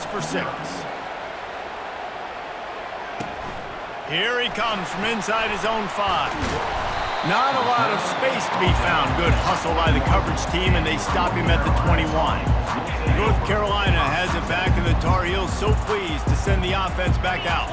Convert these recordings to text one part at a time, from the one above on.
first for 6. Here he comes from inside his own 5. Not a lot of space to be found. Good hustle by the coverage team, and they stop him at the 21. North Carolina has it back, and the Tar Heels so pleased to send the offense back out.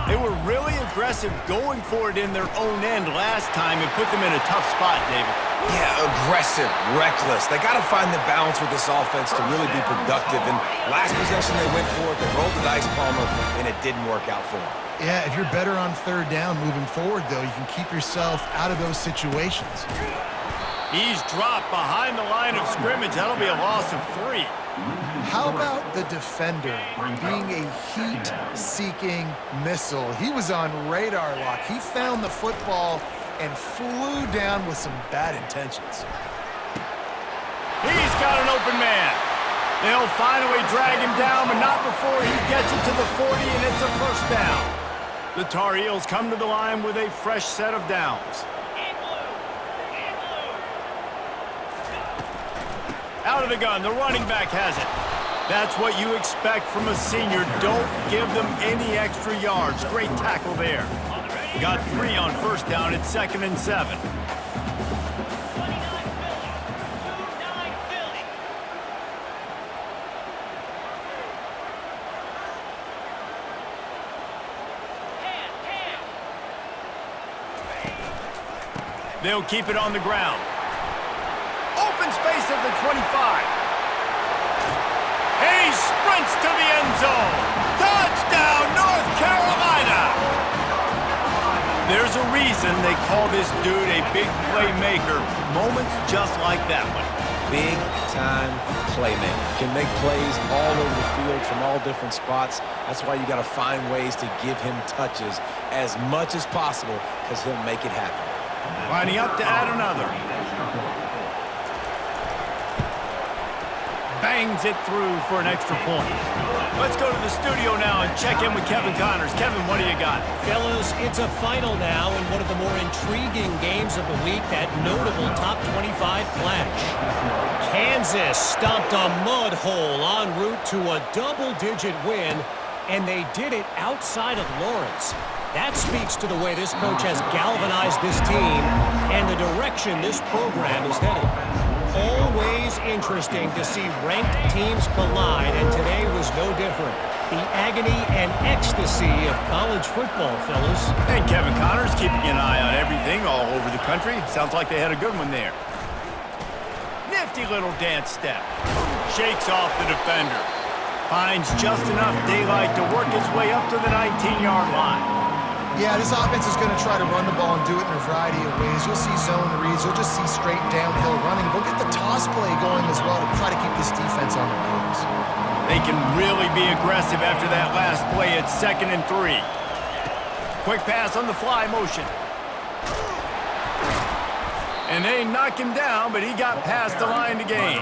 They were really aggressive going for it in their own end last time and put them in a tough spot, David. Yeah, aggressive, reckless. They got to find the balance with this offense to really be productive. And last possession they went for it, they rolled the dice, Palmer, and it didn't work out for them. Yeah, if you're better on 3rd down moving forward, though, you can keep yourself out of those situations. He's dropped behind the line of scrimmage. That'll be a loss of 3. How about the defender being a heat-seeking missile? He was on radar lock. He found the football and flew down with some bad intentions. He's got an open man. They'll finally drag him down, but not before he gets it to the 40, and it's a first down. The Tar Heels come to the line with a fresh set of downs. Out of the gun, the running back has it. That's what you expect from a senior. Don't give them any extra yards. Great tackle there. Got 3 on first down. It's 2nd and 7. They'll keep it on the ground. Open space at the 25. He sprints to the end zone. Touchdown, North Carolina! There's a reason they call this dude a big playmaker. Moments just like that one. Big-time playmaker. Can make plays all over the field from all different spots. That's why you got to find ways to give him touches as much as possible because he'll make it happen. Lining up to add another. Bangs it through for an extra point. Let's go to the studio now and check in with Kevin Connors. Kevin, what do you got? Fellas, it's a final now in one of the more intriguing games of the week, that notable top 25 clash. Kansas stomped a mud hole en route to a double-digit win, and they did it outside of Lawrence. That speaks to the way this coach has galvanized this team and the direction this program is headed. Always interesting to see ranked teams collide, and today was no different. The agony and ecstasy of college football, fellas. And Kevin Connors keeping an eye on everything all over the country. Sounds like they had a good one there. Nifty little dance step. Shakes off the defender. Finds just enough daylight to work his way up to the 19-yard line. Yeah, this offense is going to try to run the ball and do it in a variety of ways. You'll see zone reads. You'll just see straight downhill running. They'll get the toss play going as well to try to keep this defense on their heels. They can really be aggressive after that last play. It's 2nd and 3. Quick pass on the fly motion. And they knock him down, but he got past the line to gain.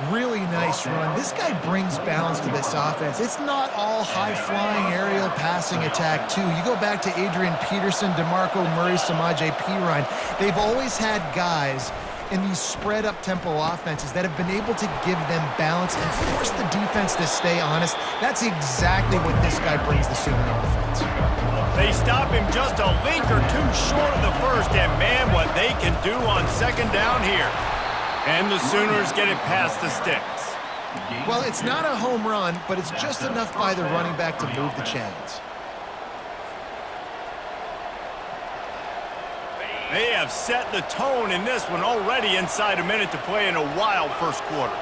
Really nice run. This guy brings balance to this offense. It's not all high-flying aerial passing attack, too. You go back to Adrian Peterson, DeMarco Murray, Samaje Perine. They've always had guys in these spread-up tempo offenses that have been able to give them balance and force the defense to stay honest. That's exactly what this guy brings the Sooner offense. They stop him just a link or two short of the first, and man, what they can do on 2nd down here. And the Sooners get it past the sticks. Well, it's not a home run, but it's just enough by the running back to move the chains. They have set the tone in this one already inside a minute to play in a wild first quarter.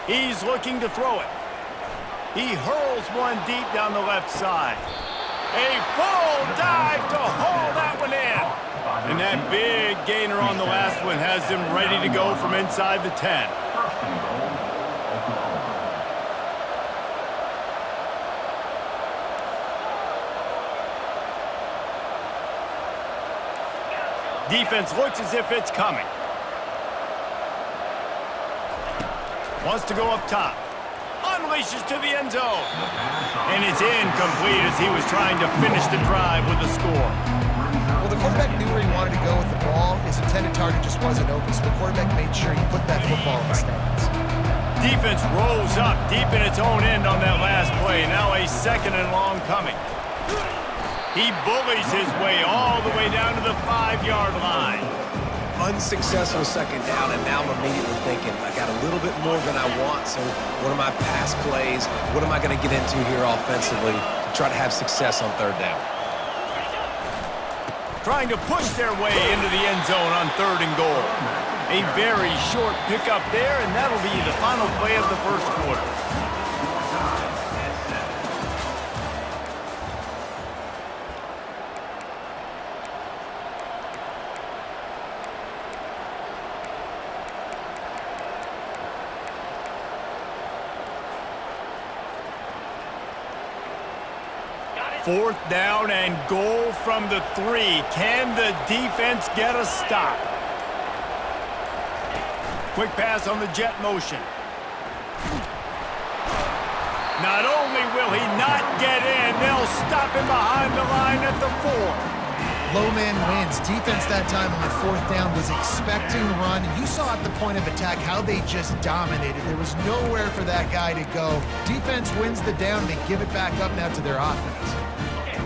He's looking to throw it. He hurls one deep down the left side. A full dive to haul that one in. And that big gainer on the last one has them ready to go from inside the 10. Defense looks as if it's coming. Wants to go up top. Unleashes to the end zone. And it's incomplete as he was trying to finish the drive with a score. Well, the quarterback knew where he wanted to go with the ball. His intended target just wasn't open, so the quarterback made sure he put that football in the stands. Defense rolls up deep in its own end on that last play. Now a 2nd and long coming. He bullies his way all the way down to the 5-yard line. Unsuccessful 2nd down, and now I'm immediately thinking, I got a little bit more than I want, so what are my pass plays? What am I going to get into here offensively to try to have success on 3rd down? Trying to push their way into the end zone on 3rd and goal. A very short pickup there, and that'll be the final play of the first quarter. Fourth down and goal from the 3. Can the defense get a stop? Quick pass on the jet motion. Not only will he not get in, they'll stop him behind the line at the 4. Low man wins. Defense that time on 4th down was expecting the run. You saw at the point of attack how they just dominated. There was nowhere for that guy to go. Defense wins the down. They give it back up now to their offense.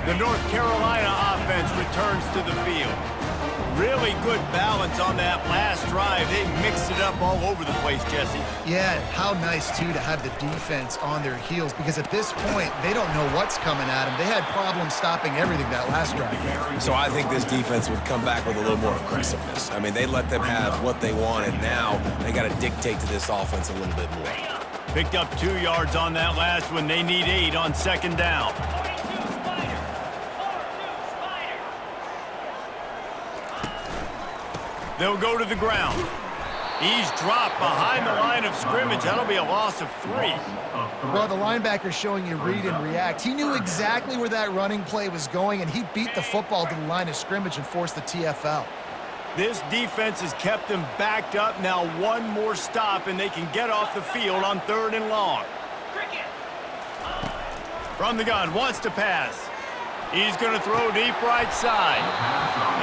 The North Carolina offense returns to the field. Really good balance on that last drive. They mixed it up all over the place, Jesse. Yeah, how nice, too, to have the defense on their heels, because at this point, they don't know what's coming at them. They had problems stopping everything that last drive. So I think this defense would come back with a little more aggressiveness. I mean, they let them have what they wanted. Now they got to dictate to this offense a little bit more. Picked up 2 yards on that last one. They need 8 on 2nd down. They'll go to the ground. He's dropped behind the line of scrimmage. That'll be a loss of 3. Well, the linebacker's showing you read and react. He knew exactly where that running play was going, and he beat the football to the line of scrimmage and forced the TFL. This defense has kept them backed up. Now 1 more stop, and they can get off the field on 3rd and long. From the gun, wants to pass. He's going to throw deep right side.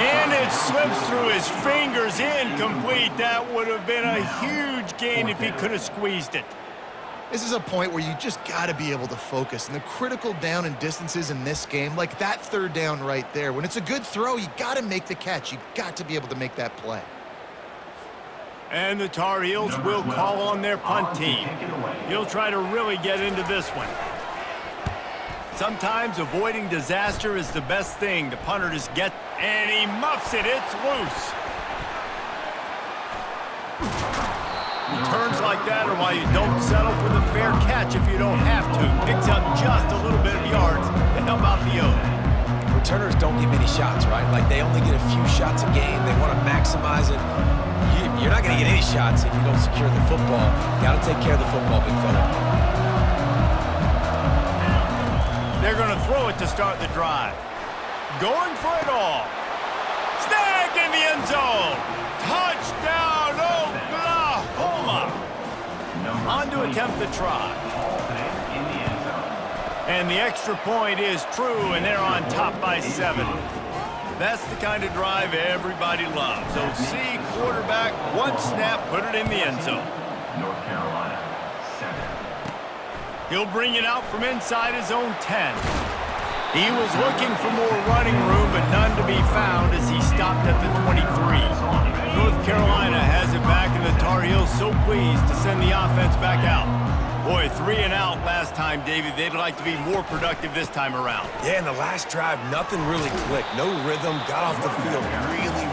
And it slips through his fingers, incomplete. That would have been a huge gain if he could have squeezed it. This is a point where you just got to be able to focus. And the critical down and distances in this game, like that 3rd down right there, when it's a good throw, you got to make the catch. You got to be able to make that play. And the Tar Heels will call on their punt team. He'll try to really get into this one. Sometimes avoiding disaster is the best thing. The punter just gets, and he muffs it. It's loose. Returns like that are why you don't settle for the fair catch if you don't have to. Picks up just a little bit of yards to help out the O. Returners don't get many shots, right? Like, they only get a few shots a game. They want to maximize it. You're not going to get any shots if you don't secure the football. Got to take care of the football, big fella. They're going to throw it to start the drive. Going for it all. Snag in the end zone. Touchdown, Oklahoma. On to attempt the try. And the extra point is true, and they're on top by 7. That's the kind of drive everybody loves. OC quarterback, 1 snap, put it in the end zone. North Carolina, 7. He'll bring it out from inside his own 10. He was looking for more running room, but none to be found as he stopped at the 23. North Carolina has it back, and the Tar Heels so pleased to send the offense back out. Boy, 3 and out last time, David. They'd like to be more productive this time around. Yeah, in the last drive, nothing really clicked. No rhythm, got off the field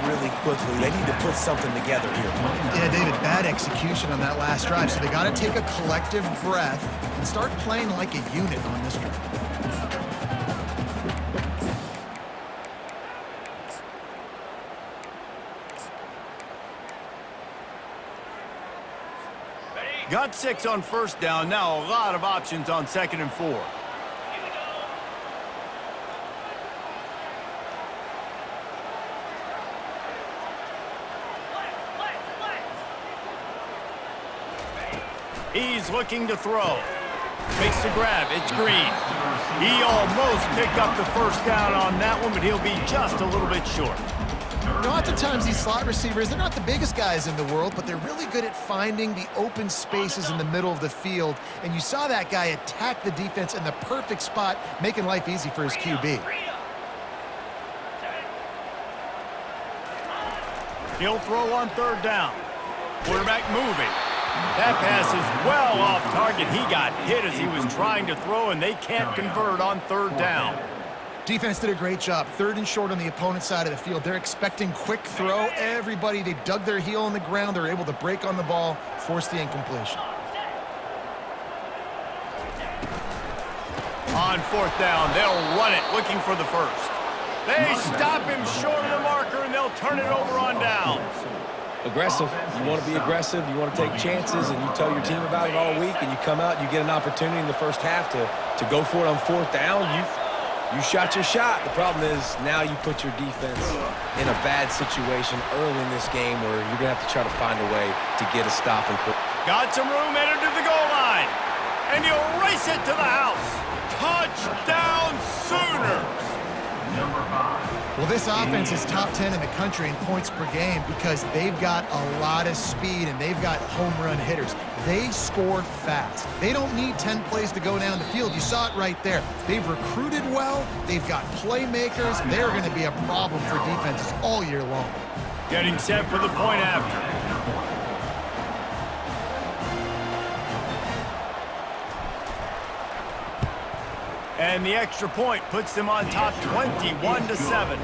really quickly. They need to put something together here, Tony. Yeah, David, bad execution on that last drive, so they got to take a collective breath and start playing like a unit on this drive. Got 6 on 1st down. Now a lot of options on 2nd and 4. He's looking to throw. Makes the grab. It's Green. He almost picked up the 1st down on that one, but he'll be just a little bit short. Oftentimes these slot receivers, they're not the biggest guys in the world, but they're really good at finding the open spaces in the middle of the field. And you saw that guy attack the defense in the perfect spot, making life easy for his QB. He'll throw on third down. Quarterback moving. That pass is well off target. He got hit as he was trying to throw, and they can't convert on third down. Defense did a great job. Third and short on the opponent's side of the field. They're expecting quick throw. Everybody, they dug their heel on the ground. They're able to break on the ball, force the incompletion. On fourth down, they'll run it, looking for the first. They stop him short of the marker, and they'll turn it over on downs. Aggressive. You want to be aggressive. You want to take chances, and you tell your team about it all week, and you come out, you get an opportunity in the first half to go for it on fourth down. You shot your shot. The problem is now you put your defense in a bad situation early in this game where you're going to have to try to find a way to get a stop and quit. Got some room, entered to the goal line. And he'll race it to the house. Touchdown Sooners. Number 5. Well, this offense is top 10 in the country in points per game because they've got a lot of speed and they've got home run hitters. They score fast. They don't need 10 plays to go down the field. You saw it right there. They've recruited well. They've got playmakers. They're going to be a problem for defenses all year long. Getting set for the point after. And the extra point puts them on top 21-7.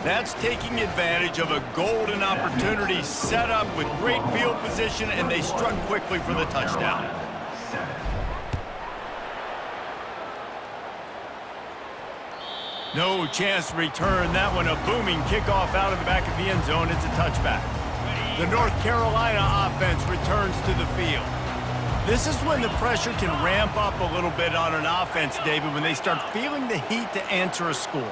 That's taking advantage of a golden opportunity set up with great field position, and they struck quickly for the touchdown. 7. No chance to return that one. A booming kickoff out of the back of the end zone. It's a touchback. The North Carolina offense returns to the field. This is when the pressure can ramp up a little bit on an offense, David, when they start feeling the heat to answer a score.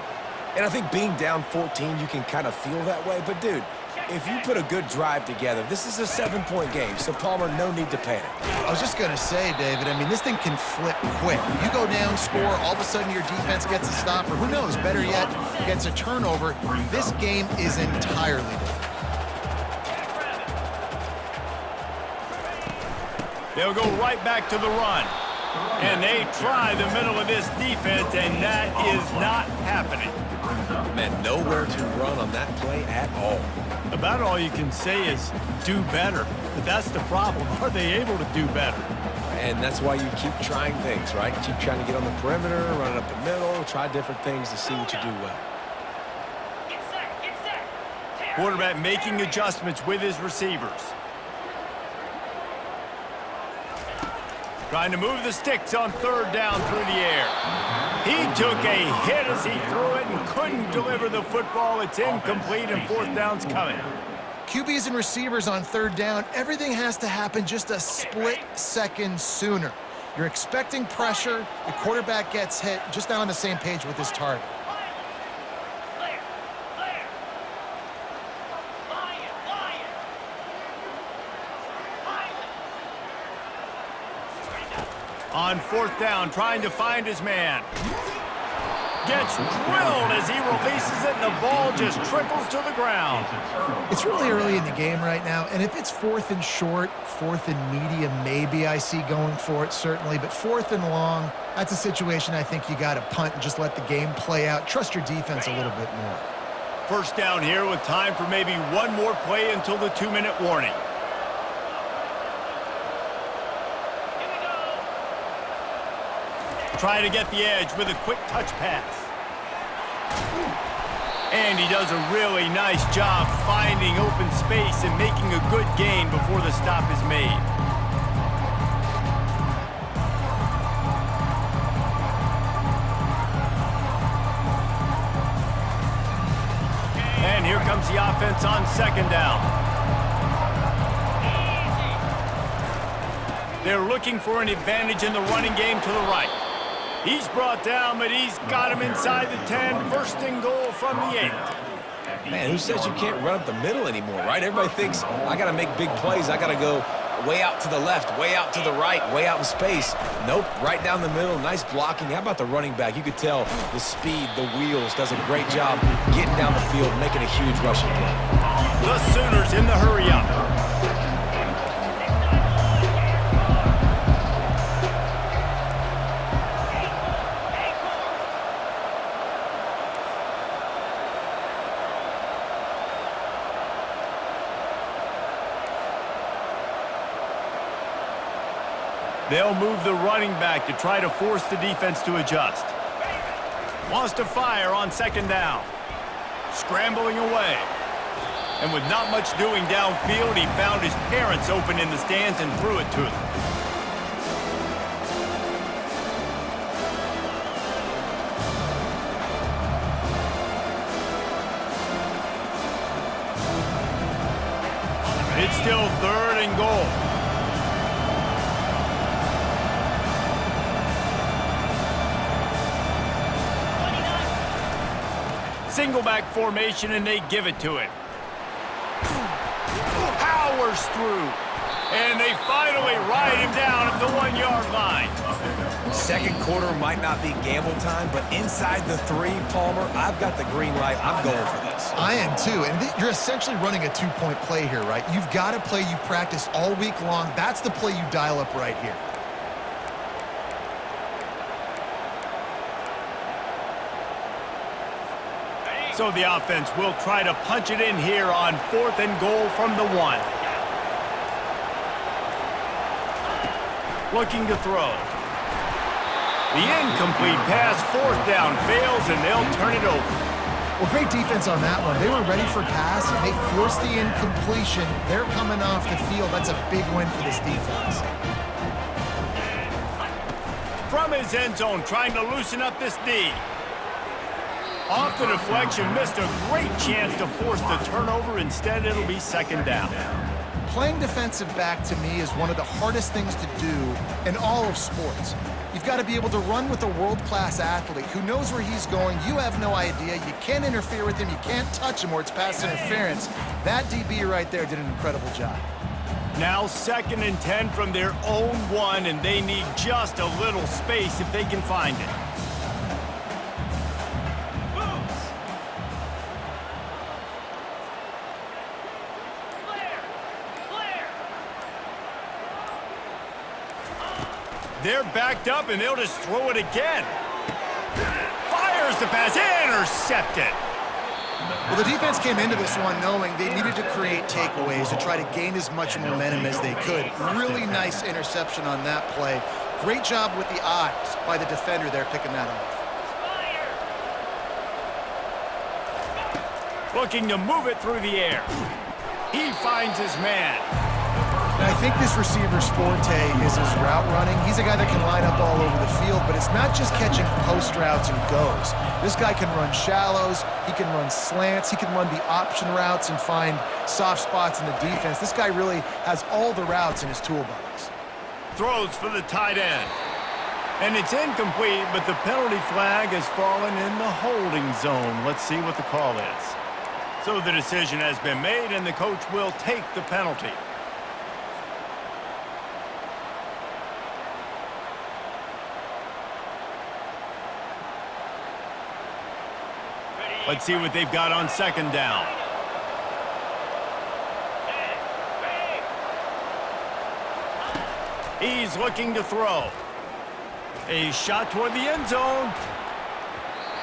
And I think being down 14, you can kind of feel that way. But, dude, if you put a good drive together, this is a 7-point game. So, Palmer, no need to panic. I was just going to say, David, I mean, this thing can flip quick. You go down, score, all of a sudden your defense gets a stop, or who knows, better yet, gets a turnover. This game is entirely different. They'll go right back to the run. And they try the middle of this defense, and that is not happening. Man, nowhere to run on that play at all. About all you can say is do better. But that's the problem. Are they able to do better? And that's why you keep trying things, right? Keep trying to get on the perimeter, run it up the middle, try different things to see what you do well. Quarterback making adjustments with his receivers. Trying to move the sticks on third down through the air. He took a hit as he threw it and couldn't deliver the football. It's incomplete, and fourth down's coming. QBs and receivers on third down, everything has to happen just a split second sooner. You're expecting pressure, the quarterback gets hit, just not on the same page with his target. On fourth down, trying to find his man. Gets drilled as he releases it, and the ball just trickles to the ground. It's really early in the game right now, and if it's fourth and short, fourth and medium, maybe I see going for it, certainly. But fourth and long, that's a situation I think you got to punt and just let the game play out. Trust your defense a little bit more. First down here with time for maybe one more play until the 2-minute warning. Try to get the edge with a quick touch pass. And he does a really nice job finding open space and making a good gain before the stop is made. And here comes the offense on second down. They're looking for an advantage in the running game to the right. He's brought down, but he's got him inside the 10. First and goal from the 8. Man, who says you can't run up the middle anymore, right? Everybody thinks, I got to make big plays. I got to go way out to the left, way out to the right, way out in space. Nope, right down the middle. Nice blocking. How about the running back? You could tell the speed, the wheels, does a great job getting down the field, making a huge rushing play. The Sooners in the hurry-up. They'll move the running back to try to force the defense to adjust. Wants to fire on second down. Scrambling away. And with not much doing downfield, he found his parents open in the stands and threw it to them. It's still 3rd and goal. Single back formation, and they give it to him. Powers through. And they finally ride him down at the 1-yard line. Second quarter might not be gamble time, but inside the 3, Palmer, I've got the green light. I'm going for this. I am too, and you're essentially running a 2-point play here, right? You've got a play you've practiced all week long. That's the play you dial up right here. So the offense will try to punch it in here on 4th and goal from the 1. Looking to throw. The incomplete pass, 4th down, fails, and they'll turn it over. Well, great defense on that one. They were ready for pass, and they forced the incompletion. They're coming off the field. That's a big win for this defense. From his end zone, trying to loosen up this D. Off the deflection, missed a great chance to force the turnover. Instead, it'll be 2nd down. Playing defensive back, to me, is one of the hardest things to do in all of sports. You've got to be able to run with a world-class athlete who knows where he's going. You have no idea. You can't interfere with him. You can't touch him or it's pass interference. That DB right there did an incredible job. Now 2nd and 10 from their own 1, and they need just a little space if they can find it. They're backed up, and they'll just throw it again. Fires the pass, intercepted. Well, the defense came into this one knowing they needed to create takeaways to try to gain as much momentum as they could. Really nice interception on that play. Great job with the eyes by the defender there picking that off. Looking to move it through the air. He finds his man. And I think this receiver's forte is his route running. He's a guy that can line up all over the field, but it's not just catching post routes and goes. This guy can run shallows, he can run slants, he can run the option routes and find soft spots in the defense. This guy really has all the routes in his toolbox. Throws for the tight end. And it's incomplete, but the penalty flag has fallen in the holding zone. Let's see what the call is. So the decision has been made, and the coach will take the penalty. Let's see what they've got on 2nd down. He's looking to throw. A shot toward the end zone.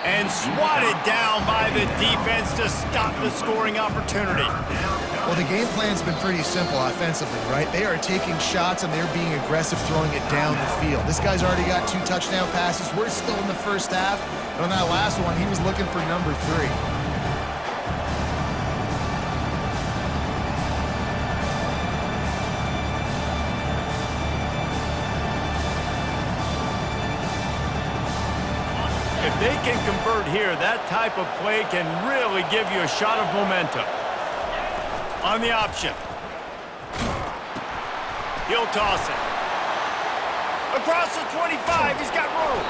And swatted down by the defense to stop the scoring opportunity. Well, the game plan's been pretty simple offensively, right? They are taking shots and they're being aggressive throwing it down the field. This guy's already got 2 touchdown passes. We're still in the first half. And on that last one, he was looking for number 3. If they can convert here, that type of play can really give you a shot of momentum. On the option. He'll toss it. Across the 25, he's got room.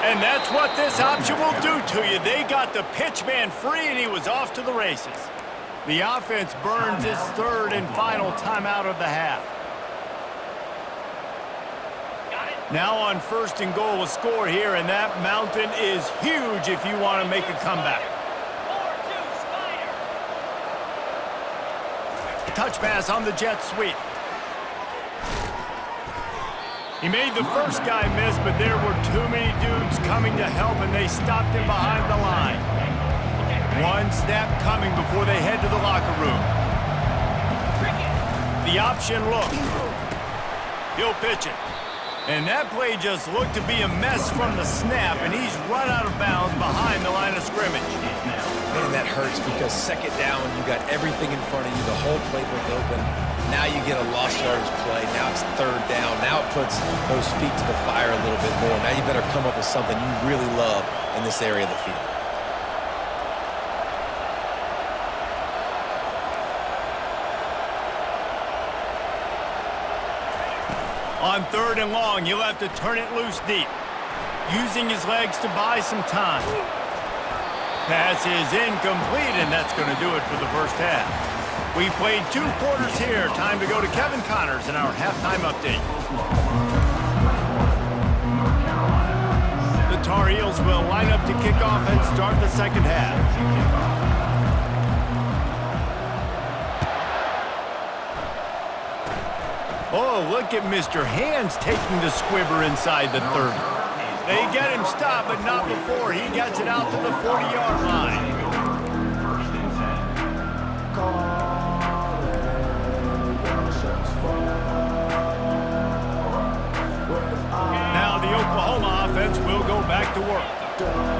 And that's what this option will do to you. They got the pitch man free, and he was off to the races. The offense burns its 3rd and final timeout of the half. Now on 1st and goal, a score here, and that mountain is huge if you want to make a comeback. Touch pass on the jet sweep. He made the first guy miss, but there were too many dudes coming to help, and they stopped him behind the line. One snap coming before they head to the locker room. The option look. He'll pitch it. And that play just looked to be a mess from the snap, and he's run out of bounds behind the line of scrimmage. Man, that hurts because second down, you got everything in front of you, the whole playbook open. Now you get a lost yardage play. Now it's third down. Now it puts those feet to the fire a little bit more. Now you better come up with something you really love in this area of the field. On 3rd and long, he'll have to turn it loose deep, using his legs to buy some time. Pass is incomplete, and that's going to do it for the first half. We've played 2 quarters here. Time to go to Kevin Connors in our halftime update. The Tar Heels will line up to kick off and start the second half. Oh, look at Mr. Hands taking the squibber inside the 30. They get him stopped, but not before he gets it out to the 40-yard line. Now the Oklahoma offense will go back to work.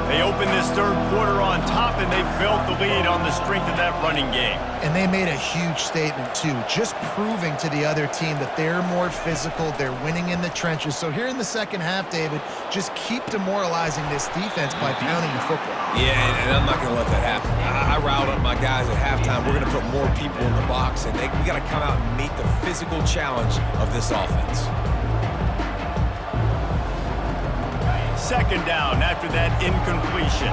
They open this 3rd quarter on top, and they built the lead on the strength of that running game. And they made a huge statement, too, just proving to the other team that they're more physical, they're winning in the trenches. So here in the second half, David, just keep demoralizing this defense by pounding the football. Yeah, and I'm not going to let that happen. I riled up my guys at halftime. We're going to put more people in the box, and we got to come out and meet the physical challenge of this offense. Second down after that incompletion.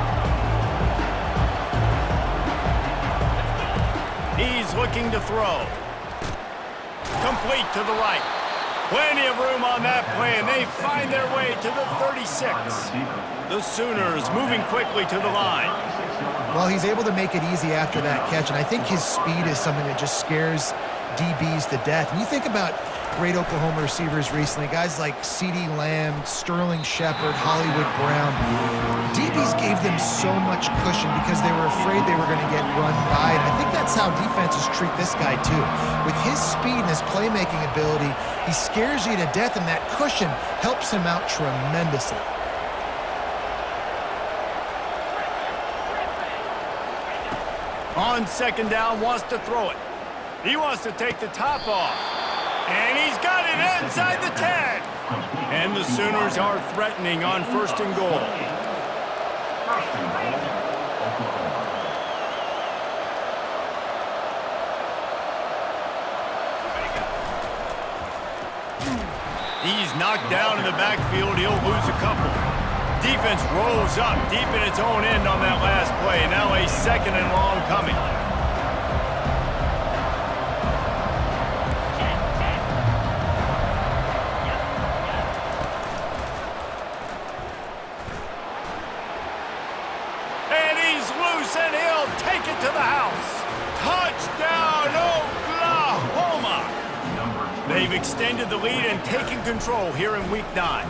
He's looking to throw. Complete to the right. Plenty of room on that play, and they find their way to the 36. The Sooners moving quickly to the line. Well, he's able to make it easy after that catch, and I think his speed is something that just scares DBs to death. And you think about great Oklahoma receivers recently, guys like CeeDee Lamb, Sterling Shepard, Hollywood Brown. DBs gave them so much cushion because they were afraid they were going to get run by, and I think that's how defenses treat this guy too. With his speed and his playmaking ability, he scares you to death, and that cushion helps him out tremendously. On second down, wants to throw it. He wants to take the top off. And he's got it inside the 10. And the Sooners are threatening on 1st and goal. He's knocked down in the backfield. He'll lose a couple. Defense rolls up deep in its own end on that last play. Now a 2nd and long coming. And he's loose, and he'll take it to the house. Touchdown, Oklahoma! They've extended the lead and taken control here in Week 9.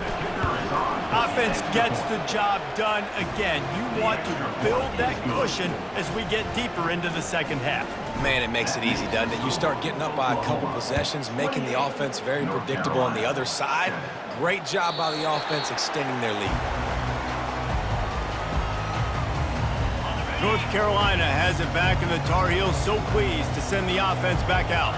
Offense gets the job done again. You want to build that cushion as we get deeper into the second half. Man, it makes it easy, doesn't it? You start getting up by a couple possessions, making the offense very predictable on the other side. Great job by the offense extending their lead. North Carolina has it back, and the Tar Heels so pleased to send the offense back out.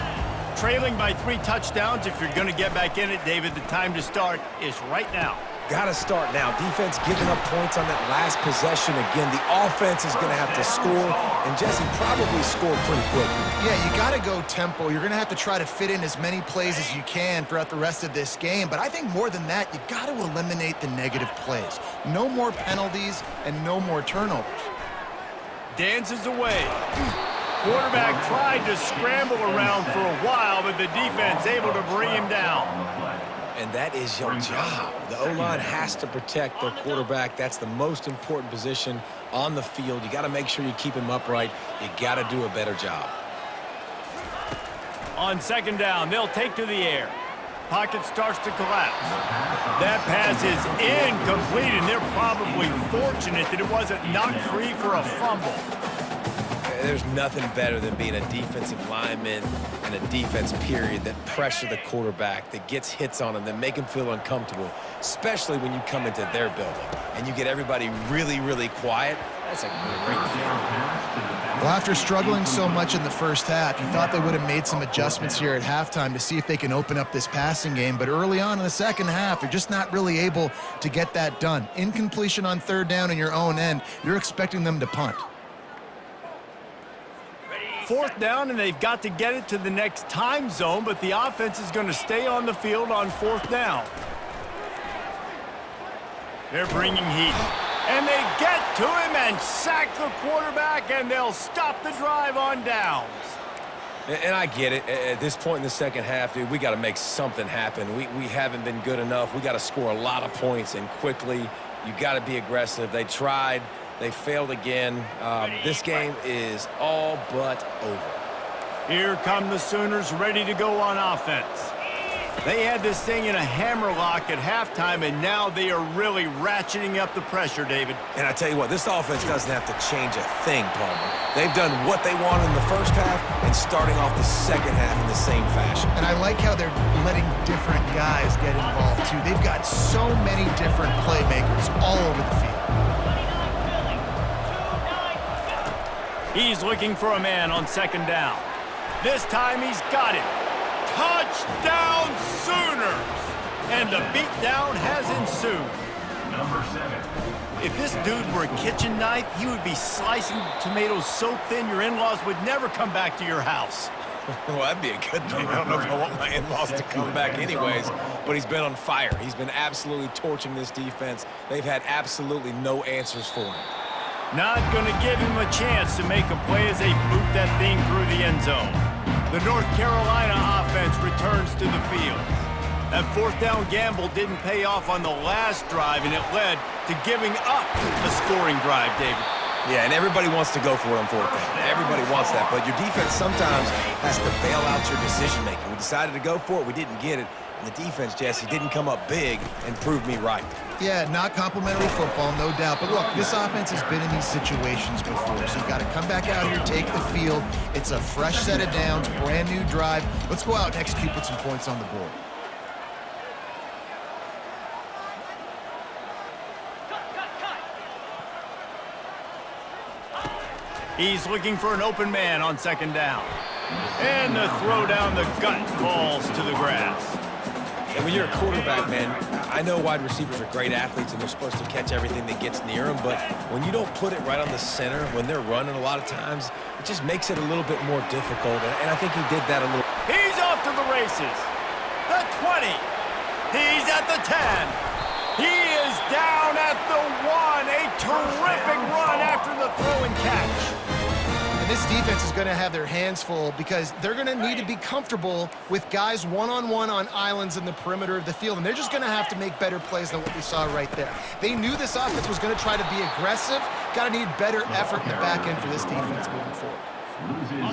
Trailing by 3 touchdowns, if you're going to get back in it, David, the time to start is right now. Got to start now. Defense giving up points on that last possession again. The offense is going to have to score, and Jesse probably scored pretty quickly. Yeah, you got to go tempo. You're going to have to try to fit in as many plays as you can throughout the rest of this game. But I think more than that, you got to eliminate the negative plays. No more penalties and no more turnovers. Dances away. Quarterback tried to scramble around for a while, but the defense able to bring him down. And that is your job. The O-line has to protect their quarterback. That's the most important position on the field. You got to make sure you keep him upright. You got to do a better job. On second down, they'll take to the air. Pocket starts to collapse. That pass is incomplete, and they're probably fortunate that it wasn't knocked free for a fumble. There's nothing better than being a defensive lineman and a defense period that pressure the quarterback, that gets hits on him, that make him feel uncomfortable, especially when you come into their building and you get everybody really, really quiet. That's a great feeling. Well, after struggling so much in the first half, you thought they would have made some adjustments here at halftime to see if they can open up this passing game. But early on in the second half, they're just not really able to get that done. Incompletion on third down in your own end, you're expecting them to punt. Fourth down, and they've got to get it to the next time zone, but the offense is going to stay on the field on fourth down. They're bringing heat. And they get to him and sack the quarterback, and they'll stop the drive on downs. And I get it. At this point in the second half, dude, we got to make something happen. We haven't been good enough. We got to score a lot of points, and quickly. You got to be aggressive. They tried. They failed again. This game is all but over. Here come the Sooners ready to go on offense. They had this thing in a hammerlock at halftime, and now they are really ratcheting up the pressure, David. And I tell you what, this offense doesn't have to change a thing, Palmer. They've done what they wanted in the first half and starting off the second half in the same fashion. And I like how they're letting different guys get involved, too. They've got so many different playmakers all over the field. He's looking for a man on second down. This time he's got it. Touchdown Sooners! And the beatdown has ensued. Number 7. If this dude were a kitchen knife, he would be slicing tomatoes so thin your in-laws would never come back to your house. Well, that'd be a good thing. I don't know if I want my in-laws to come back anyways, but he's been on fire. He's been absolutely torching this defense. They've had absolutely no answers for him. Not going to give him a chance to make a play as they boot that thing through the end zone. The North Carolina offense returns to the field. That fourth down gamble didn't pay off on the last drive, and it led to giving up a scoring drive, David. Yeah, and everybody wants to go for it on fourth down. Everybody wants that, but your defense sometimes has to bail out your decision-making. We decided to go for it. We didn't get it. And the defense, Jesse, didn't come up big and prove me right. Yeah, not complimentary football, no doubt. But look, this offense has been in these situations before, so you've got to come back out here, take the field. It's a fresh set of downs, brand new drive. Let's go out and execute, put some points on the board. He's looking for an open man on second down. And the throw down the gut falls to the grass. And when you're a quarterback, man, I know wide receivers are great athletes and they're supposed to catch everything that gets near them, but when you don't put it right on the center, when they're running a lot of times, it just makes it a little bit more difficult, and I think he did that a little. He's off to the races. The 20. He's at the 10. He is down at the 1. A terrific run after the throw and catch. And this defense is going to have their hands full because they're going to need to be comfortable with guys one-on-one on islands in the perimeter of the field, and they're just going to have to make better plays than what we saw right there. They knew this offense was going to try to be aggressive. Got to need better effort in the back end for this defense moving forward.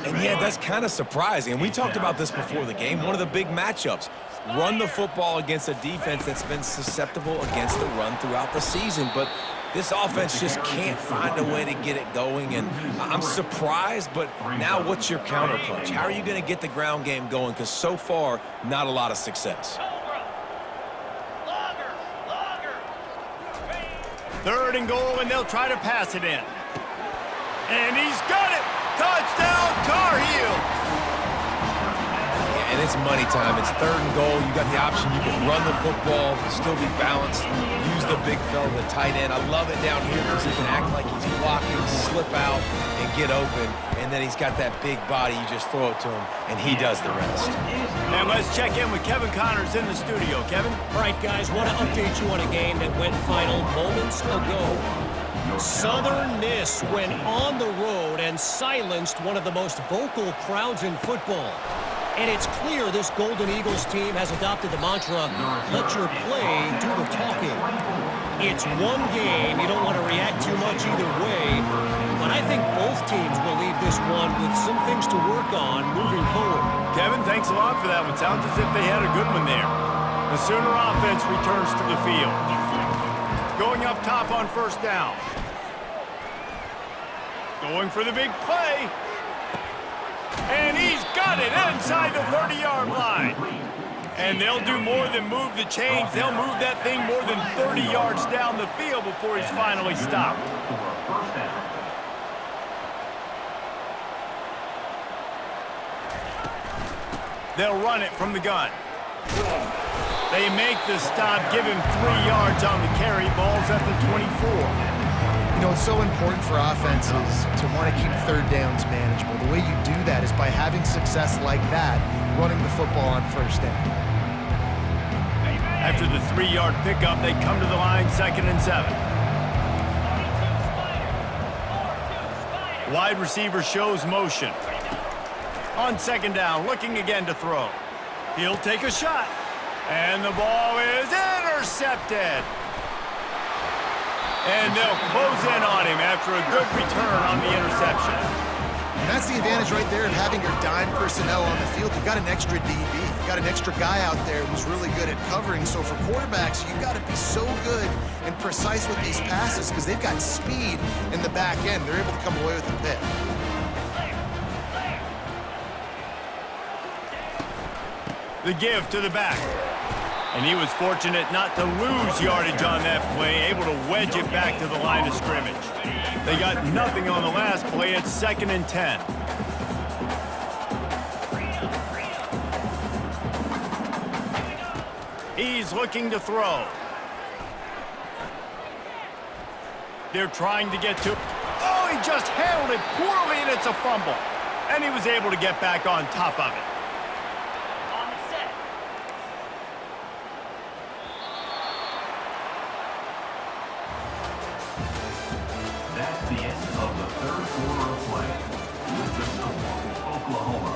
And yeah, that's kind of surprising. And we talked about this before the game. One of the big matchups. Run the football against a defense that's been susceptible against the run throughout the season. But this offense just can't find a way to get it going. And I'm surprised, but now what's your counterpunch? How are you going to get the ground game going? Because so far, not a lot of success. Third and goal, and they'll try to pass it in. And he's got it! Touchdown, Tar Heels! And it's money time. It's third and goal. You got the option. You can run the football, still be balanced, use the big fella, the tight end. I love it down here because he can act like he's blocking, slip out, and get open. And then he's got that big body. You just throw it to him, and he does the rest. And let's check in with Kevin Connors in the studio. Kevin? All right, guys, want to update you on a game that went final moments ago. Southern Miss went on the road and silenced one of the most vocal crowds in football. And it's clear this Golden Eagles team has adopted the mantra, let your play do the talking. It's one game. You don't want to react too much either way. But I think both teams will leave this one with some things to work on moving forward. Kevin, thanks a lot for that one. Sounds as if they had a good one there. The Sooner offense returns to the field. Going up top on first down. Going for the big play. And he's got it inside the 30-yard line. And they'll do more than move the chains. They'll move that thing more than 30 yards down the field before he's finally stopped. They'll run it from the gun. They make the stop, give him 3 yards on the carry. Ball's at the 24. You know, it's so important for offenses to want to keep third downs manageable. The way you do that is by having success like that, running the football on first down. After the 3-yard pickup, they come to the line, 2nd and 7. Wide receiver shows motion. On 2nd down, looking again to throw. He'll take a shot. And the ball is intercepted. And they'll close in on him after a good return on the interception. And that's the advantage right there of having your dime personnel on the field. You've got an extra DB. You've got an extra guy out there who's really good at covering. So for quarterbacks, you've got to be so good and precise with these passes because they've got speed in the back end. They're able to come away with a pick. The give to the back. And he was fortunate not to lose yardage on that play, able to wedge it back to the line of scrimmage. They got nothing on the last play. It's 2nd and 10. He's looking to throw. They're trying to get to... Oh, he just handled it poorly, and it's a fumble. And he was able to get back on top of it. That's the end of the third quarter of play. With the score, Oklahoma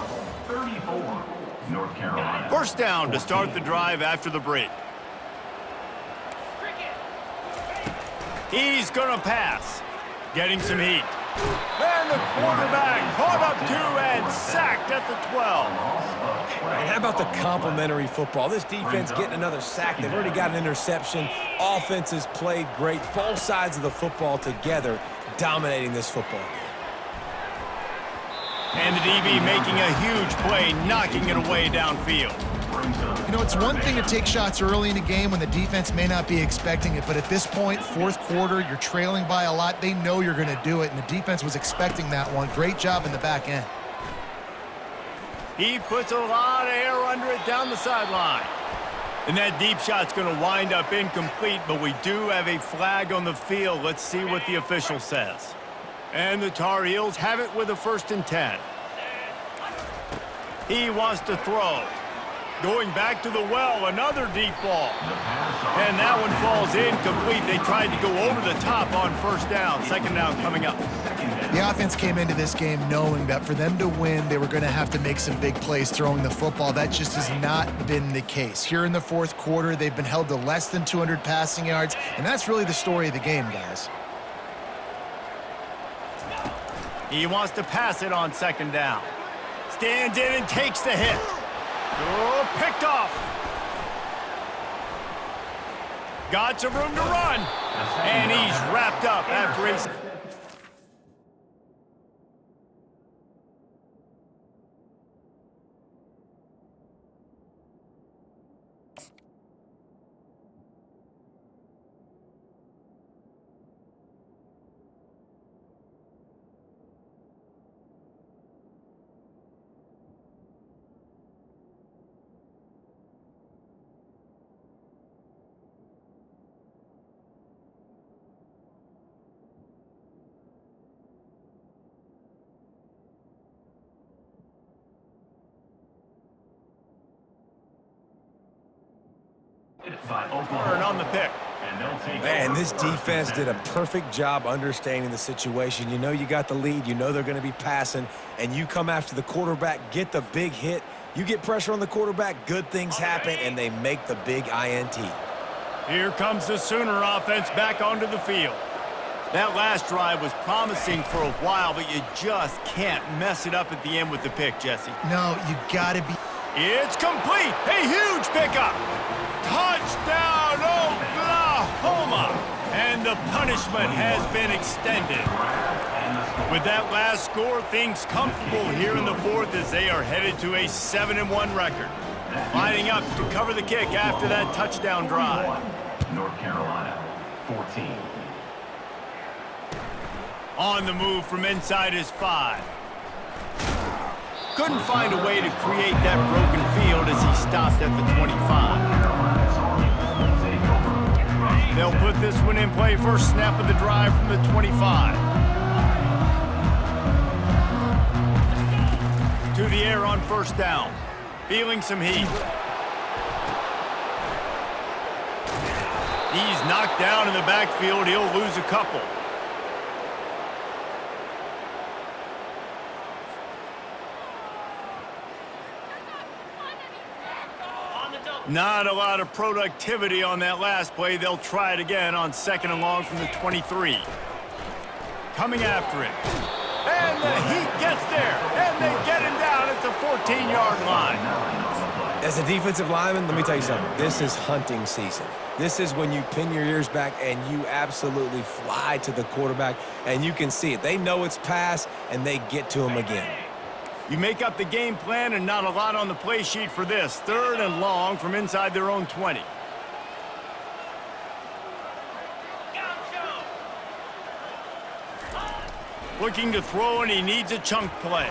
34, North Carolina. First down to start the drive after the break. He's going to pass. Getting some heat. And the quarterback caught up to and sacked at the 12. And how about the complimentary football? This defense getting another sack. They've already got an interception. Offense has played great. Both sides of the football together dominating this football game. And the DB making a huge play, knocking it away downfield. You know, it's one thing to take shots early in a game when the defense may not be expecting it, but at this point, fourth quarter, you're trailing by a lot. They know you're going to do it, and the defense was expecting that one. Great job in the back end. He puts a lot of air under it down the sideline. And that deep shot's going to wind up incomplete, but we do have a flag on the field. Let's see what the official says. And the Tar Heels have it with a 1st and 10. He wants to throw. Going back to the well, another deep ball. And that one falls incomplete. They tried to go over the top on 1st down. 2nd down coming up. The offense came into this game knowing that for them to win, they were going to have to make some big plays throwing the football. That just has not been the case. Here in the fourth quarter, they've been held to less than 200 passing yards, and that's really the story of the game, guys. He wants to pass it on 2nd down. Stands in and takes the hit. Oh, picked off. Got some room to run. And he's wrapped up after he's... By Turn Oklahoma. on the pick. And they'll take Man, this defense did a perfect job understanding the situation. You know you got the lead. You know they're going to be passing. And you come after the quarterback, get the big hit, You get pressure on the quarterback, good things happen, and they make the big INT. Here comes the Sooner offense back onto the field. That last drive was promising for a while, but you just can't mess it up at the end with the pick, Jesse. No, you got to be... It's complete. A huge pickup. Touchdown, Oklahoma. And the punishment has been extended. With that last score, things comfortable here in the fourth as they are headed to a 7-1 record. Lining up to cover the kick after that touchdown drive. North Carolina, 14. On the move from inside his 5. Couldn't find a way to create that broken field as he stopped at the 25. They'll put this one in play first snap of the drive from the 25. To the air on first down. Feeling some heat. He's knocked down in the backfield. He'll lose a couple. Not a lot of productivity on that last play. They'll try it again on 2nd and long from the 23. Coming after him. And the heat gets there. And they get him down at the 14-yard line. As a defensive lineman, let me tell you something. This is hunting season. This is when you pin your ears back and you absolutely fly to the quarterback, and you can see it. They know it's pass, and they get to him again. You make up the game plan and not a lot on the play sheet for this. 3rd and long from inside their own 20. Looking to throw, and he needs a chunk play.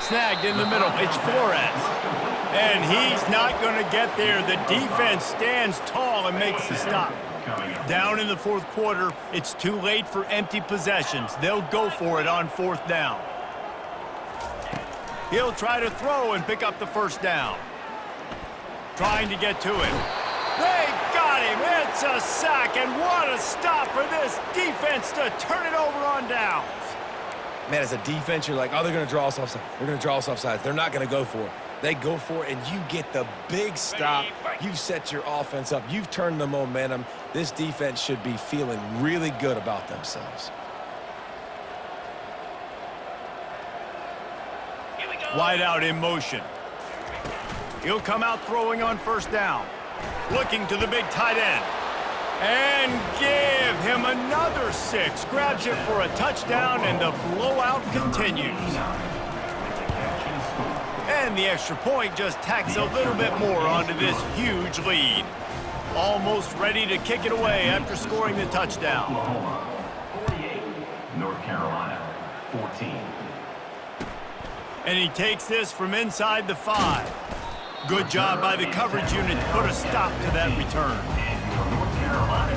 Snagged in the middle. It's Flores. And he's not going to get there. The defense stands tall and makes the stop. Down in the 4th quarter, it's too late for empty possessions. They'll go for it on 4th down. He'll try to throw and pick up the first down. Trying to get to him. They got him. It's a sack, and what a stop for this defense to turn it over on downs. Man, as a defense, you're like, oh, they're going to draw us offside. They're going to draw us offside. They're not going to go for it. They go for it, and you get the big stop. You've set your offense up. You've turned the momentum. This defense should be feeling really good about themselves. Wide out in motion. He'll come out throwing on first down. Looking to the big tight end. And give him another 6. Grabs it for a touchdown, and the blowout continues. And the extra point just tacks a little bit more onto this huge lead. Almost ready to kick it away after scoring the touchdown. Oklahoma, 48. North Carolina, 14. And he takes this from inside the 5. Good job by the coverage unit to put a stop to that return.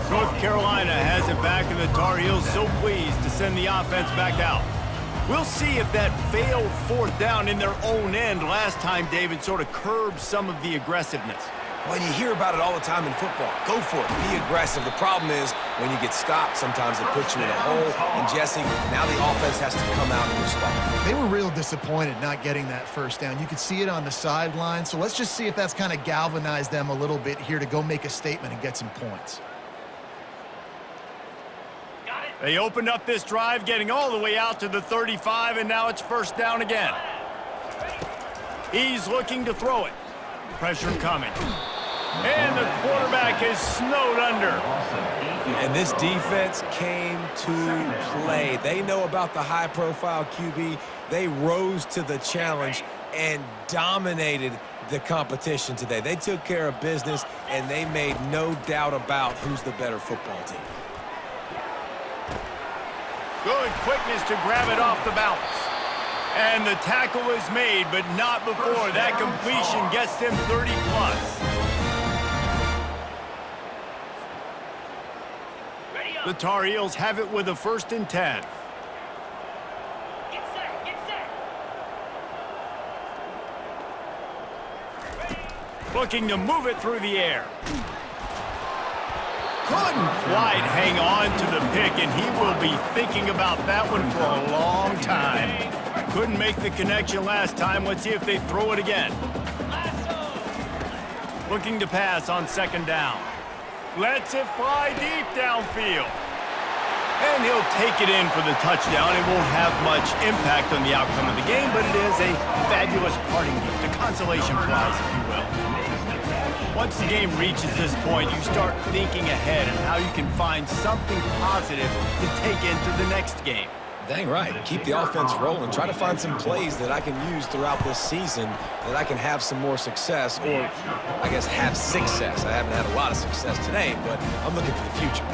North Carolina has it back, and the Tar Heels so pleased to send the offense back out. We'll see if that failed 4th down in their own end last time, David, sort of curbed some of the aggressiveness. Well, you hear about it all the time in football. Go for it. Be aggressive. The problem is when you get stopped, sometimes it puts you in a hole. And, Jesse, now the offense has to come out and respond. They were real disappointed not getting that first down. You could see it on the sideline. So let's just see if that's kind of galvanized them a little bit here to go make a statement and get some points. They opened up this drive, getting all the way out to the 35, and now it's first down again. He's looking to throw it. Pressure coming. And the quarterback is snowed under. And this defense came to play. They know about the high-profile QB. They rose to the challenge and dominated the competition today. They took care of business, and they made no doubt about who's the better football team. Good quickness to grab it off the bounce. And the tackle is made, but not before that completion gets them 30-plus. The Tar Heels have it with a 1st and 10. Get set. Looking to move it through the air. Couldn't quite hang on to the pick, and he will be thinking about that one for a long time. Couldn't make the connection last time. Let's see if they throw it again. Looking to pass on second down. Lets it fly deep downfield. And he'll take it in for the touchdown. It won't have much impact on the outcome of the game, but it is a fabulous parting gift, a consolation prize, if you will. Once the game reaches this point, you start thinking ahead and how you can find something positive to take into the next game. Dang right. Keep the offense rolling. Try to find some plays that I can use throughout this season that I can have some more success, or I guess have success. I haven't had a lot of success today, but I'm looking for the future.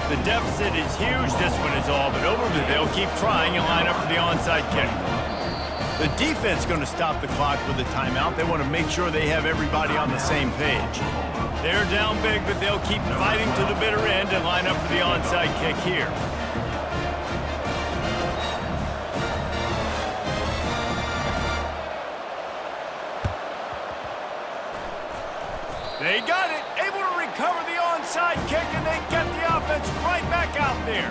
The deficit is huge. This one is all but over, but they'll keep trying and line up for the onside kick. The defense going to stop the clock with a timeout. They want to make sure they have everybody on the same page. They're down big, but they'll keep fighting to the bitter end and line up for the onside kick here. They got it, able to recover the onside kick, and they get the offense right back out there.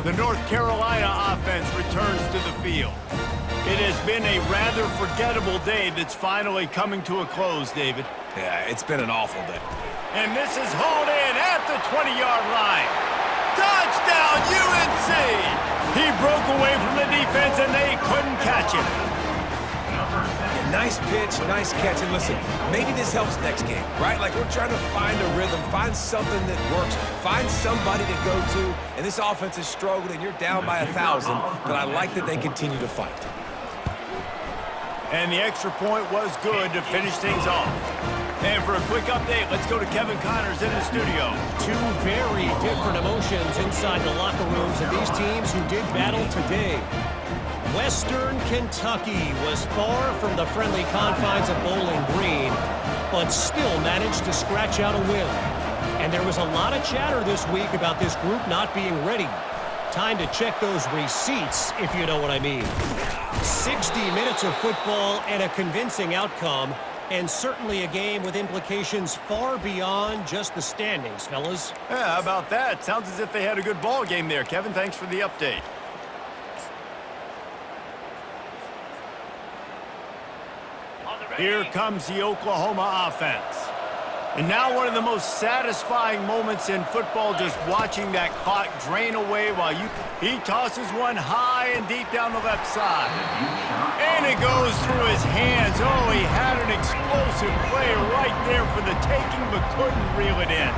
The North Carolina offense returns to the field. It has been a rather forgettable day that's finally coming to a close, David. Yeah, it's been an awful day. And this is hauled in at the 20-yard line. Touchdown, UNC! He broke away from the defense, and they couldn't catch him. Yeah, nice pitch, nice catch. And listen, maybe this helps next game, right? Like, we're trying to find a rhythm, find something that works, find somebody to go to. And this offense is struggling. You're down by 1,000, but I like that they continue to fight. And the extra point was good to finish things off. And for a quick update, let's go to Kevin Connors in the studio. Two very different emotions inside the locker rooms of these teams who did battle today. Western Kentucky was far from the friendly confines of Bowling Green, but still managed to scratch out a win. And there was a lot of chatter this week about this group not being ready. Time to check those receipts, if you know what I mean. 60 minutes of football and a convincing outcome, and certainly a game with implications far beyond just the standings, fellas. Yeah, how about that? Sounds as if they had a good ball game there. Kevin, thanks for the update. Here comes the Oklahoma offense. And now one of the most satisfying moments in football, just watching that clock drain away while he tosses one high and deep down the left side. And it goes through his hands. Oh, he had an explosive play right there for the taking, but couldn't reel it in.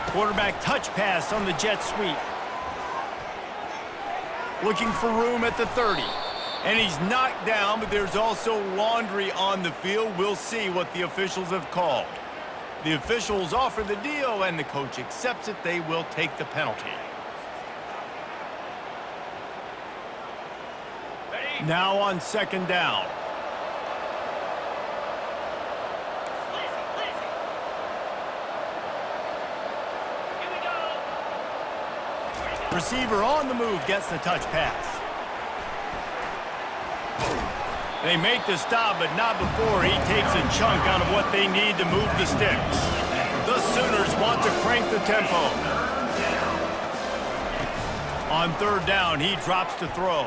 Quarterback touch pass on the jet sweep. Looking for room at the 30. And he's knocked down, but there's also laundry on the field. We'll see what the officials have called. The officials offer the deal, and the coach accepts it. They will take the penalty. Ready? Now on second down. Receiver on the move gets the touch pass. They make the stop, but not before he takes a chunk out of what they need to move the sticks. The Sooners want to crank the tempo. On third down, he drops to throw.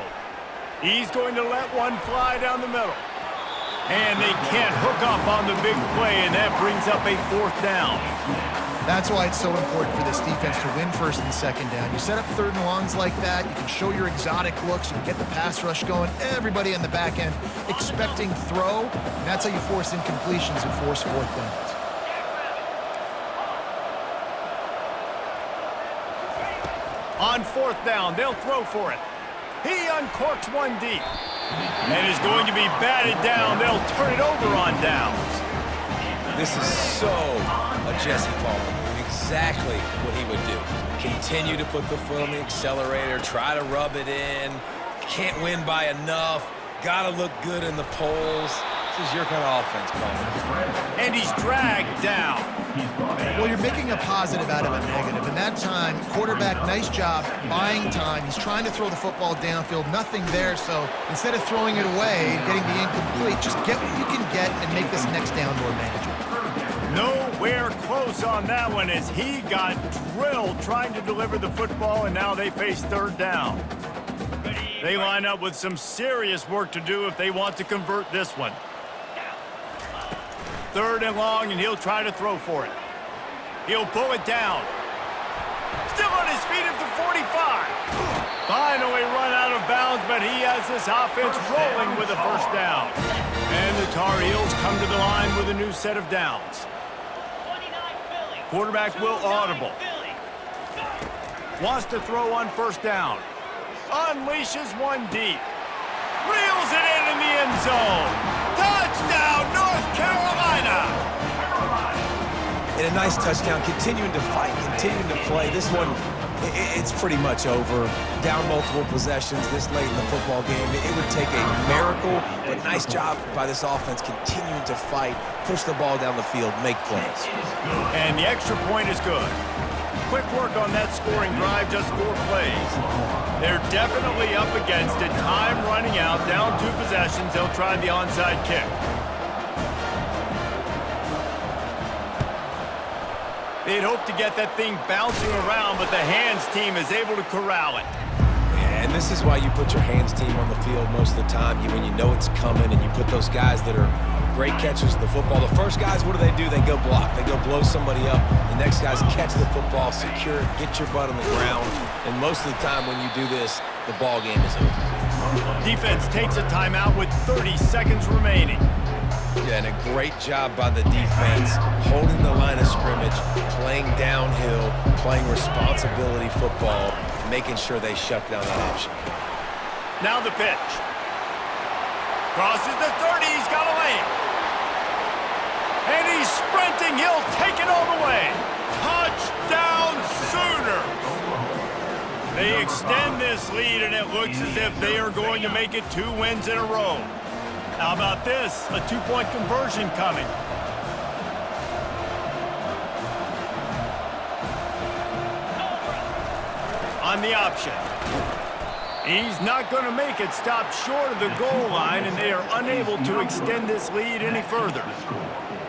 He's going to let one fly down the middle. And they can't hook up on the big play, and that brings up a fourth down. That's why it's so important for this defense to win first and second down. You set up third and longs like that, you can show your exotic looks, you can get the pass rush going, everybody on the back end expecting throw, and that's how you force incompletions and force fourth downs. On fourth down, they'll throw for it. He uncorks one deep and is going to be batted down. They'll turn it over on downs. This is so a Jesse Palmer move, exactly what he would do. Continue to put the foot on the accelerator, try to rub it in, can't win by enough, gotta look good in the polls. This is your kind of offense, Coleman. And he's dragged down. Well, you're making a positive out of a negative. And that time, quarterback, nice job buying time. He's trying to throw the football downfield. Nothing there. So instead of throwing it away and getting the incomplete, just get what you can get and make this next down more manageable. Nowhere close on that one as he got drilled trying to deliver the football, and now they face third down. They line up with some serious work to do if they want to convert this one. Third and long, and he'll try to throw for it. He'll pull it down. Still on his feet at the 45. Finally run out of bounds, but he has this offense rolling with a first down. And the Tar Heels come to the line with a new set of downs. Quarterback will audible. Wants to throw on first down. Unleashes one deep. Reels it in the end zone. Touchdown, North Carolina! And a nice touchdown, continuing to fight, continuing to play. This one, it's pretty much over. Down multiple possessions this late in the football game. It would take a miracle, but nice job by this offense continuing to fight, push the ball down the field, make plays. And the extra point is good. Quick work on that scoring drive, just 4 plays. They're definitely up against it. Time running out, down 2 possessions. They'll try the onside kick. They'd hope to get that thing bouncing around, but the hands team is able to corral it. And this is why you put your hands team on the field most of the time. When you know it's coming and you put those guys that are great catchers of the football. The first guys, what do? They go block. They go blow somebody up. The next guys catch the football, secure it, get your butt on the ground. And most of the time when you do this, the ball game is over. Defense takes a timeout with 30 seconds remaining. Yeah, and a great job by the defense, holding the line of scrimmage, playing downhill, playing responsibility football, making sure they shut down that option. Now the pitch. Crosses the 30, he's got a lane. And he's sprinting, he'll take it all the way. Touchdown Sooners! They extend this lead, and it looks as if they are going to make it 2 wins in a row. How about this? A 2-point conversion coming. On the option. He's not going to make it. Stop short of the goal line, and they are unable to extend this lead any further.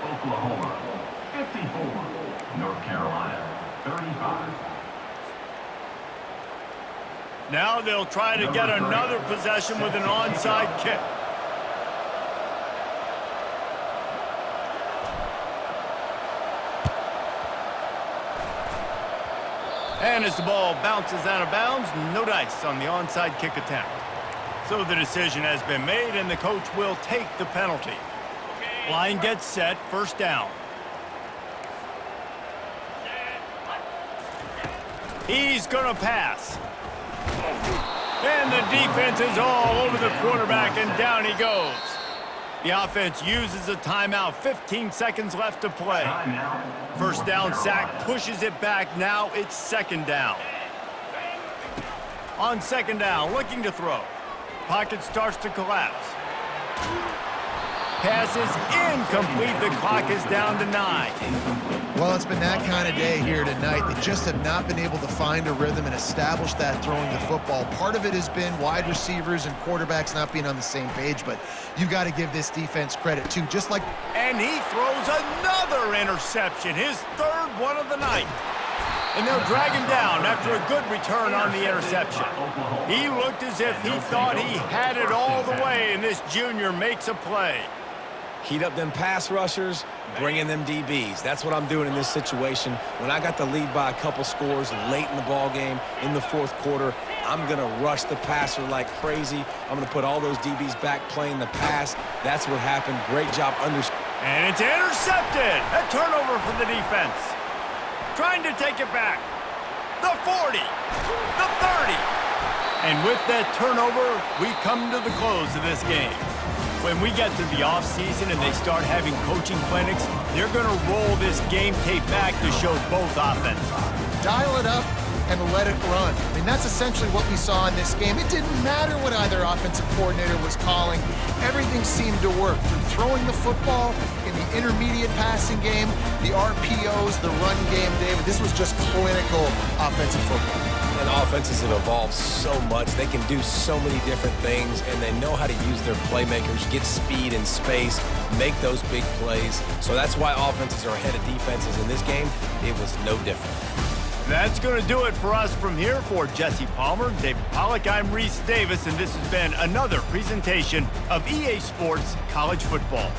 Oklahoma, 54. North Carolina, 35. Now they'll try to get another possession with an onside kick. And as the ball bounces out of bounds, no dice on the onside kick attempt. So the decision has been made, and the coach will take the penalty. Line gets set, first down. He's going to pass. And the defense is all over the quarterback, and down he goes. The offense uses a timeout, 15 seconds left to play. First down sack, pushes it back, now it's second down. On second down, looking to throw. Pocket starts to collapse. Pass is incomplete, the clock is down to 9. Well, it's been that kind of day here tonight. They just have not been able to find a rhythm and establish that throwing the football. Part of it has been wide receivers and quarterbacks not being on the same page, but you got to give this defense credit too. Just like, and he throws another interception, his 3rd one of the night. And they'll drag him down after a good return on the interception. He looked as if he thought he had it all the way, and this junior makes a play. Heat up them pass rushers, bring in them DBs. That's what I'm doing in this situation. When I got the lead by a couple scores late in the ball game, in the 4th quarter, I'm going to rush the passer like crazy. I'm going to put all those DBs back playing the pass. That's what happened. Great job And it's intercepted. A turnover for the defense. Trying to take it back. The 40. The 30. And with that turnover, we come to the close of this game. When we get to the offseason and they start having coaching clinics, they're going to roll this game tape back to show both offenses. dial it up, and let it run. I mean, that's essentially what we saw in this game. It didn't matter what either offensive coordinator was calling. Everything seemed to work through throwing the football in the intermediate passing game, the RPOs, the run game, David. This was just clinical offensive football. And offenses have evolved so much. They can do so many different things, and they know how to use their playmakers, get speed and space, make those big plays. So that's why offenses are ahead of defenses in this game. It was no different. That's going to do it for us from here. For Jesse Palmer, David Pollack, I'm Reese Davis, and this has been another presentation of EA Sports College Football.